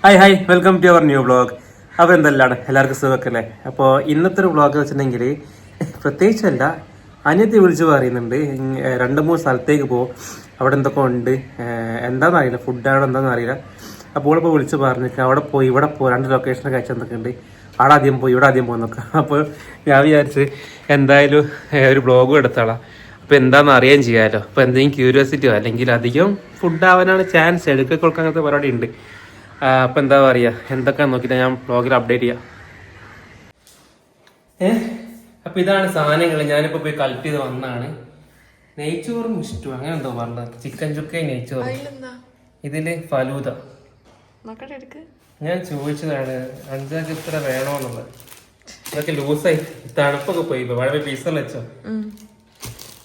Hi welcome to our new vlog. അപ്പോൾ എന്തെല്ലാം എല്ലാവർക്കും സുഖമല്ലേ? അപ്പോൾ ഇന്നത്തെ ഒരു വ്ളോഗ് വെച്ചിട്ടുണ്ടെങ്കിൽ പ്രത്യേകിച്ചല്ല, അനിയത്തി വിളിച്ച് പറയുന്നുണ്ട് 2-3 സ്ഥലത്തേക്ക് പോകും, അവിടെ എന്തൊക്കെ ഉണ്ട്, എന്താണെന്ന് അറിയില്ല, ഫുഡാണോ എന്താണെന്ന് അറിയില്ല. അപ്പോൾ ഇപ്പോൾ വിളിച്ച് പറഞ്ഞിട്ട് അവിടെ പോയി ഇവിടെ പോയി 2 ലൊക്കേഷനൊക്കെ അയച്ച് എന്തൊക്കെ ഉണ്ട്, അവിടെ ആദ്യം പോയി ഇവിടെ ആദ്യം പോകുന്നൊക്കെ. അപ്പോൾ ഞാൻ വിചാരിച്ച് എന്തായാലും ഒരു വ്ളോഗും എടുത്തോളാം. അപ്പോൾ എന്താണെന്ന് അറിയാൻ ചെയ്യാമല്ലോ. അപ്പോൾ എന്തെങ്കിലും ക്യൂരിയോസിറ്റിയോ അല്ലെങ്കിൽ അധികം ഫുഡ് ആവാനാണ് ചാൻസ്, എടുക്കുക കൊടുക്കാൻ അങ്ങനത്തെ പരിപാടി ഉണ്ട്. അപ്പം എന്താ പറയുക, എന്തൊക്കെയാണെന്ന് നോക്കിയിട്ട് ഞാൻ വ്ളോഗിൽ അപ്ഡേറ്റ് ചെയ്യാം. അപ്പം ഇതാണ് സാധനങ്ങൾ. ഞാനിപ്പോൾ പോയി കളക്ട് ചെയ്ത് വന്നാണ്. നെയ്ച്ചോറും ഇഷ്ടവും അങ്ങനെ എന്തോ പറഞ്ഞത്, ചിക്കൻ ചുക്കയും നെയ്ച്ചോറും. ഇതില് ഫലൂദ ഞാൻ ചോദിച്ചതാണ്, 5 ഇത്ര വേണോന്നുള്ളത്. ഇതൊക്കെ ലൂസായി, തണുപ്പൊക്കെ പോയി. ഇപ്പൊ വളരെ പീസൽ വെച്ചോ.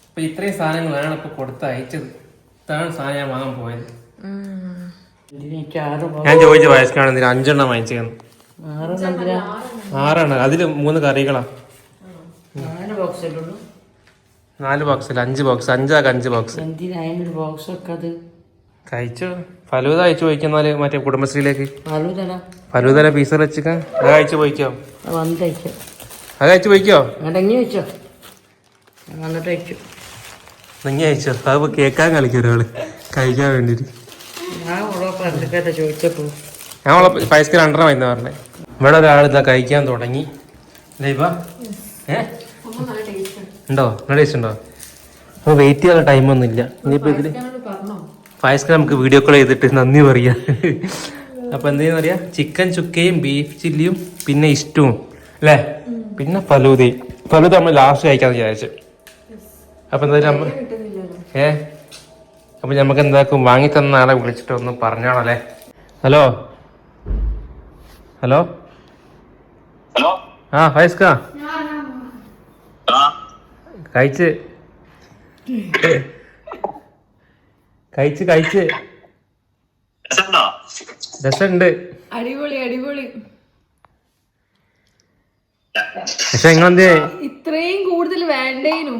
അപ്പൊ ഇത്രയും സാധനങ്ങളാണ് ഇപ്പൊ കൊടുത്ത് അയച്ചത്. ഇതാണ് സാധനം ഞാൻ വാങ്ങാൻ പോയത്. ഞാൻ ചോദിച്ച വയസ്സാണ് 5 വാങ്ങിച്ചത്. 6 അതില് 3 കറികളാ. 4 ബോക്സിൽ 5 ബോക്സ്, 5 ബോക്സ് കഴിച്ചു. ഫലൂദ അയച്ചു പോയിക്കുന്നാല് മറ്റേ കുടുംബശ്രീയിലേക്ക് ഫലൂദ പീസർ വെച്ചിട്ട് അത് അയച്ചു പോയിക്കോ. അത് അയച്ചു പോയിക്കോ. നെങ്ങി അയച്ചോ. അത് കേക്കാൻ കളിക്കും ഒരാള് കഴിക്കാൻ വേണ്ടിട്ട്. ഞങ്ങളെ പൈസ 2 മരുന്ന് പറഞ്ഞേ. ഇവിടെ ഒരാൾ ഇതാ കഴിക്കാൻ തുടങ്ങി. ഉണ്ടോ? നല്ല ടേസ്റ്റ് ഉണ്ടോ? അപ്പൊ വെയിറ്റ് ചെയ്യാനുള്ള ടൈമൊന്നും ഇല്ല. ഇനിയിപ്പോ ഇതില് ഫയസ്ക്ക് നമുക്ക് വീഡിയോ കോൾ ചെയ്തിട്ട് നന്ദി പറയാ. അപ്പൊ എന്തെന്ന് പറയാ, ചിക്കൻ ചുക്കയും ബീഫ് ചില്ലിയും പിന്നെ ഇഷ്ടവും അല്ലേ, പിന്നെ ഫലൂദയും. ഫലൂദ നമ്മൾ ലാസ്റ്റ് കഴിക്കാന്ന് വിചാരിച്ചു. അപ്പൊ എന്തായാലും അപ്പൊ നമുക്ക് എന്താക്കും, വാങ്ങി തന്ന ആളെ വിളിച്ചിട്ട് ഒന്ന് പറഞ്ഞാണല്ലേ. ഹലോ ഹലോ ആ ഫയസ്ക കഴിച്ച് രസമുണ്ട്. പക്ഷെ നിങ്ങളെന്തേ ഇത്രയും കൂടുതൽ വേണ്ടേനു?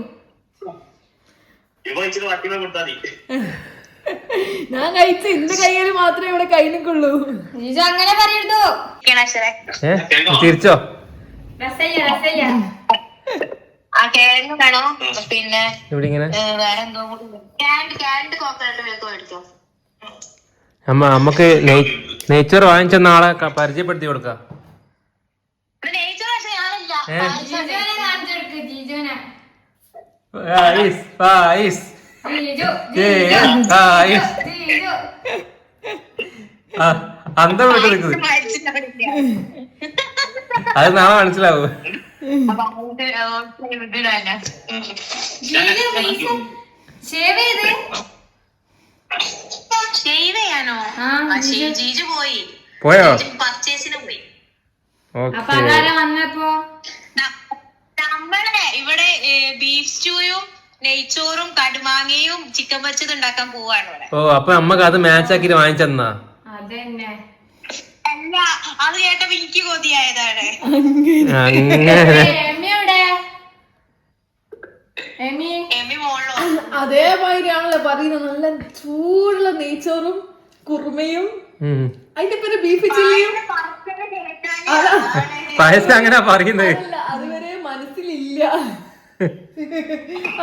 ഞാൻ കഴിച്ച് എന്റെ കയ്യിൽ മാത്രമേ ഇവിടെ കൈ നിൽക്കുള്ളൂ. അങ്ങനെ പറയരുതോ. തിരിച്ചോ? പിന്നെ നമുക്ക് നെയ്ച്ചോറ് വാങ്ങിച്ച നാളെ പരിചയപ്പെടുത്തി കൊടുക്കാം. അന്തം വിട്ട് നിൽക്കുന്നത് അത് നാളെ മനസ്സിലാവും. പോയോ? പർച്ചേസിന് പോയി. നമ്മളെ ഇവിടെ ബീഫ് സ്റ്റൂയും നെയ്ച്ചോറും കടുമാങ്ങയും ചിക്കൻ പച്ചത് ഉണ്ടാക്കാൻ പോവാണ് ഇവിടെ. ഓ അപ്പൊ നമ്മക്ക് അത് മാച്ച് ആക്കിട്ട് വാങ്ങിച്ചെന്നാ? അല്ല, അത് കേട്ടപ്പോ എനിക്ക് കൊതിയായതാണ്. അതേമാതിരിയാണല്ലോ പറയുന്നത്. നല്ല ചൂടുള്ള നെയ്ച്ചോറും കുറുമയും അതിന്റെ പേര് ബീഫ് ചില്ലിയും. അങ്ങനെ പറയുന്നത് അതുവരെ മനസ്സിലില്ല.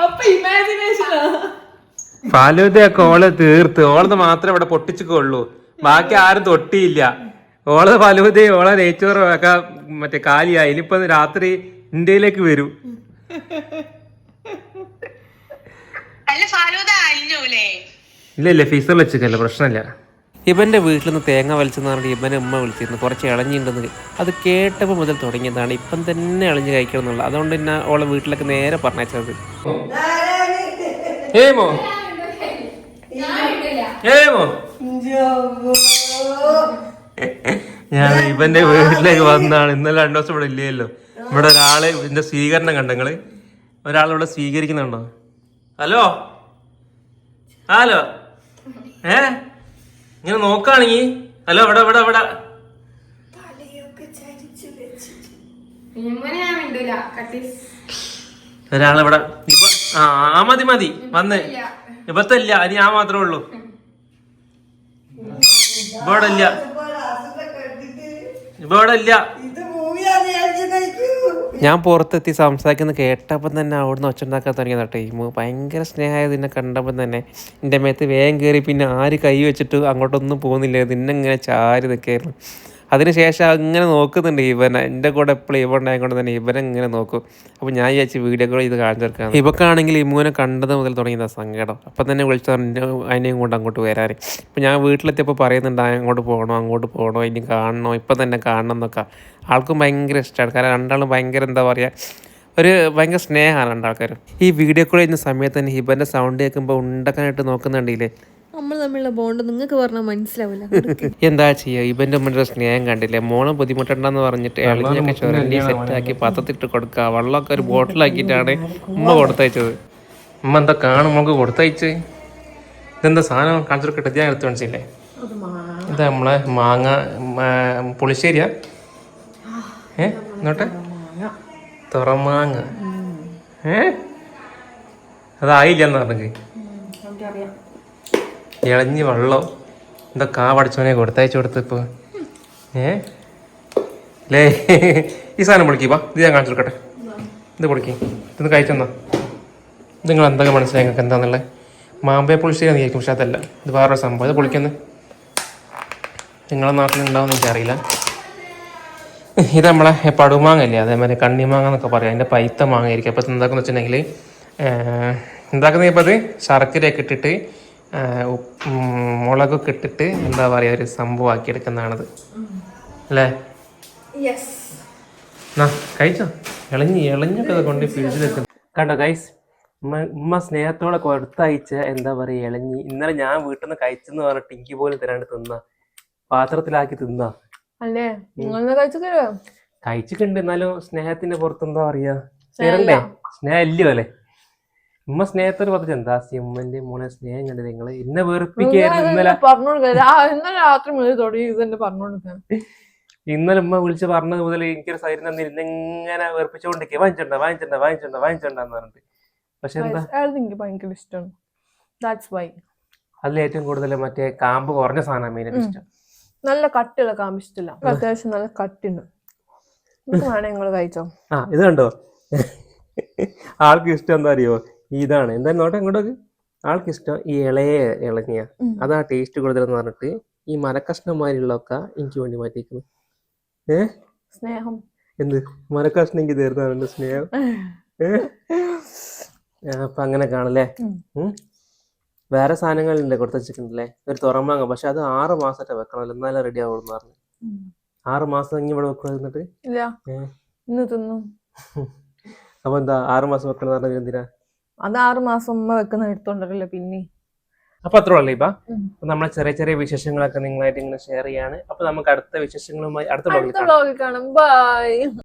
അപ്പൊ ഇമാജിനേഷനാ. ഫലൂദയൊക്കെ ഓള് തീർത്ത്, ഓളത് മാത്രമേ ഇവിടെ പൊട്ടിച്ചുള്ളൂ, ബാക്കി ആരും തൊട്ടിയില്ല. ഓള് ഫലൂദയും ഓളെ നെയ്ച്ചോറും ഒക്കെ മറ്റേ കാലിയായി. ഇനിയിപ്പോ രാത്രി ഇന്ത്യയിലേക്ക് വരൂ. ഇല്ല ഫീസർ വെച്ചില്ല, പ്രശ്നമില്ല. ഇവന്റെ വീട്ടിൽ നിന്ന് തേങ്ങ വലിച്ചെന്ന് പറഞ്ഞിട്ട് ഇവനെ ഉമ്മ വിളിച്ചിരുന്നു, കുറച്ച് ഇളഞ്ഞിണ്ടെന്ന്. അത് കേട്ടപ്പോൾ മുതൽ തുടങ്ങിയതാണ് ഇപ്പം തന്നെ ഇളഞ്ഞ് കഴിക്കണം എന്നുള്ളത്. അതുകൊണ്ട് തന്നെ ഓളെ വീട്ടിലൊക്കെ നേരെ പറഞ്ഞത്. ഞാൻ ഇവന്റെ വീട്ടിലേക്ക് വന്നാണ്. ഇന്നലെ 2 ദിവസം ഇവിടെ ഇല്ലല്ലോ. ഇവിടെ ഒരാള് ഇതിന്റെ സ്വീകരണം കണ്ടങ്ങള്, ഒരാളിവിടെ സ്വീകരിക്കുന്നുണ്ടോ? ഹലോ ഇങ്ങനെ നോക്കാണെങ്കി ഹലോ ഇവിടെ ഒരാളിവിടെ. മതി വന്ന് ഇപ്പത്തല്ല, ഇനി ഞാൻ മാത്രമേ ഉള്ളൂ. ഇവിടെ ഇല്ല. ഇവിടെ ഇല്ല. ഞാൻ പുറത്തെത്തി സംസാരിക്കുന്നത് കേട്ടപ്പം തന്നെ അവിടുന്ന് ഒച്ചുണ്ടാക്കാൻ തുടങ്ങിയതാ ടൈം. ഭയങ്കര സ്നേഹമായത് എന്നെ കണ്ടപ്പം തന്നെ എൻ്റെ മേത്ത് വേഗം കയറി. പിന്നെ ആര് കൈ വെച്ചിട്ട് അങ്ങോട്ടൊന്നും പോകുന്നില്ല, നിന്നിങ്ങനെ ചാരി നിൽക്കായിരുന്നു. അതിനുശേഷം അങ്ങനെ നോക്കുന്നുണ്ട് ഇവനെ. എൻ്റെ കൂടെ എപ്പോഴും ഇവ ഉണ്ടായതുകൊണ്ട് തന്നെ ഇവനെ ഇങ്ങനെ നോക്കും. അപ്പോൾ ഞാൻ വിചാരിച്ചു വീഡിയോ കോൾ ഇത് കാണിച്ചു തീർക്കാം. ഇവക്കാണെങ്കിൽ ഇമ്മുവിനെ കണ്ടത് മുതൽ തുടങ്ങിയതാ സങ്കടം. അപ്പം തന്നെ വിളിച്ചു അതിനെയും കൊണ്ട് അങ്ങോട്ട് വരാൻ. ഇപ്പം ഞാൻ വീട്ടിലെത്തിയപ്പോൾ പറയുന്നുണ്ട് അങ്ങോട്ട് പോകണോ ഇനി കാണണോ, ഇപ്പം തന്നെ കാണണം എന്നൊക്കെ. ആൾക്കും ഭയങ്കര ഇഷ്ടമാണ്. കാരണം രണ്ടാളും ഭയങ്കര എന്താ പറയുക, ഒരു ഭയങ്കര സ്നേഹമാണ് രണ്ടാൾക്കാരും. ഈ വീഡിയോ കോൾ ചെയ്യുന്ന സമയത്ത് തന്നെ ഹിബൻ്റെ സൗണ്ട് കേൾക്കുമ്പോൾ ഉണ്ടാക്കാനായിട്ട് നോക്കുന്നുണ്ടല്ലേ. നമ്മൾ തമ്മിലുള്ള ബോണ്ട് നിങ്ങൾക്ക് പറഞ്ഞാൽ മനസ്സിലാവില്ല. എന്താ ചെയ്യുക, ഇവൻ്റെ മുന്നിൽ സ്നേഹം കണ്ടില്ലേ. മോളെ ബുദ്ധിമുട്ടുണ്ടെന്ന് പറഞ്ഞിട്ട് എളിഞ്ഞൊക്കെ ചുരണ്ടി സെറ്റാക്കി പത്രത്തിട്ട് കൊടുക്കുക. വെള്ളമൊക്കെ ഒരു ബോട്ടിലാക്കിയിട്ടാണ് ഉമ്മ കൊടുത്തയച്ചത്. ഉമ്മ എന്താ കാണും നമുക്ക് കൊടുത്തയച്ച്. ഇതെന്താ സാധനം കാണിച്ചെടുക്കട്ടെ, ഞാൻ എടുത്ത് കാണിച്ചില്ലേ. ഇതാ നമ്മളെ മാങ്ങ പുളിശ്ശേരിയാ. എന്നോട്ടെ തുറമാങ്ങ. അതായില്ലെന്ന് പറഞ്ഞെങ്കിൽ ഇളഞ്ഞ് വെള്ളം എന്താ കാ പഠിച്ചവനെ കൊടുത്തയച്ചു കൊടുത്തിപ്പോ. ലേ ഈ സാധനം പൊളിക്കിപ്പാ, ഇത് ഞാൻ കാണിച്ചു കൊടുക്കട്ടെ. ഇത് പൊളിക്കി, ഇതൊന്ന് കഴിച്ചെന്നാ. നിങ്ങൾ എന്തൊക്കെ മനസ്സിലായി നിങ്ങൾക്ക് എന്താന്നുള്ളത്. മാമ്പേ പുളിശ്ശേരി നീക്കും, പക്ഷെ അതല്ല, ഇത് വേറൊരു സംഭവം. ഇത് പൊളിക്കുന്നു. നിങ്ങളെ നാട്ടിലുണ്ടാവുമെന്ന് എനിക്കറിയില്ല. ഇത് നമ്മളെ പടുമാങ്ങല്ലേ, അതേമാതിരി കണ്ണിമാങ്ങ എന്നൊക്കെ പറയാം. അതിൻ്റെ പൈത്ത മാങ്ങ ആയിരിക്കും. അപ്പോൾ എന്താക്കുന്ന വെച്ചിട്ടുണ്ടെങ്കിൽ എന്താക്കുന്ന ഇപ്പോൾ അത് ശർക്കരയൊക്കെ ഇട്ടിട്ട് മുളകൊക്കെ ഇട്ടിട്ട് എന്താ പറയുക ഒരു സംഭവം ആക്കി എടുക്കുന്നതാണത് അല്ലേ. കഴിച്ചോ, ഇളഞ്ഞൊക്കെ കൊണ്ട് ഫ്രിഡ്ജിൽ വെക്കുന്നു. കണ്ടോ ഗൈസ്, ഉമ്മ സ്നേഹത്തോടെ കൊടുത്തയച്ച എന്താ പറയുക ഇളഞ്ഞി. ഇന്നലെ ഞാൻ വീട്ടിൽ നിന്ന് കഴിച്ചെന്ന് പറഞ്ഞിട്ട് എനിക്ക് പോലും തരാണ്ട് തിന്ന, പാത്രത്തിലാക്കി തിന്ന അല്ലേ. കഴിച്ചിട്ടുണ്ട്. എന്നാലും സ്നേഹത്തിന്റെ പുറത്ത് എന്താ പറയാ തരണ്ടേ, സ്നേഹം ഇല്ലയോ അല്ലേ. ഉമ്മ സ്നേഹത്തോട് പറഞ്ഞ എന്താ ഉമ്മന്റെ മോളെ സ്നേഹം കണ്ടത്. നിങ്ങള് എന്നെ വെറുപ്പിക്കായിരുന്നു ഇന്നലെ ഉമ്മ വിളിച്ച് പറഞ്ഞത് മുതൽ എനിക്കൊരു സൈഡിൽ നിന്ന് ഇന്നെങ്ങനെ വെറുപ്പിച്ചുകൊണ്ടിരിക്കുക. വാങ്ങിച്ചോണ്ടെന്ന് പറഞ്ഞിട്ട്. പക്ഷെ എന്താ എനിക്ക് ഭയങ്കര ഇഷ്ടമാണ്. അതിൽ ഏറ്റവും കൂടുതൽ മറ്റേ കാമ്പ് കുറഞ്ഞ സാധനം മെയിനായിട്ട് ഇഷ്ടം. നല്ല കട്ടിയുള്ള കാമ്പ് ഇഷ്ടമില്ല, അത്യാവശ്യം നല്ല കട്ടിണ്ട്. വേണേ നിങ്ങൾ കഴിച്ചോ. ഇത് കണ്ടോ, ആൾക്ക് ഇഷ്ടം എന്താ അറിയോ, ഇതാണ്. എന്താ നോട്ടെ ഇങ്ങോട്ടൊക്കെ. ആൾക്ക് ഇഷ്ടം ഈ ഇളഞ്ഞ അതാ ടേസ്റ്റ് കൂടുതലെന്ന് പറഞ്ഞിട്ട് ഈ മരക്കഷ്ണന്മാരുള്ളതൊക്കെ എനിക്ക് വേണ്ടി മാറ്റിയിരിക്കുന്നു. സ്നേഹം എന്ത് മരക്കഷ്ണം എനിക്ക് തരുന്നതാണ് സ്നേഹം. അപ്പൊ അങ്ങനെ കാണല്ലേ. വേറെ സാധനങ്ങളുണ്ട് കൊടുത്ത് വെച്ചിട്ടുണ്ടല്ലേ, ഒരു തുറമാങ്ങ. പക്ഷെ അത് 6 മാസമായിട്ട് വെക്കണമല്ലോ, എന്നാലും റെഡി ആവുമെന്ന് പറഞ്ഞു. 6 മാസം ഇനി ഇവിടെ വെക്കുന്നിട്ട് ഇന്ന് തിന്നു. അപ്പൊ എന്താ 6 മാസം വെക്കണം പറഞ്ഞത് എന്തിനാ? അത് 6 മാസം ഉമ്മ വെക്കുന്ന എടുത്തോണ്ടല്ലോ പിന്നെ. അപ്പൊ അത്ര ഉള്ളു. ഇപ്പൊ നമ്മളെ ചെറിയ ചെറിയ വിശേഷങ്ങളൊക്കെ നിങ്ങളായിട്ട് ഇങ്ങനെ ഷെയർ ചെയ്യാണ്. അപ്പൊ നമുക്ക് അടുത്ത വിശേഷങ്ങളുമായി അടുത്ത വ്ലോഗിൽ കാണാം. ബൈ.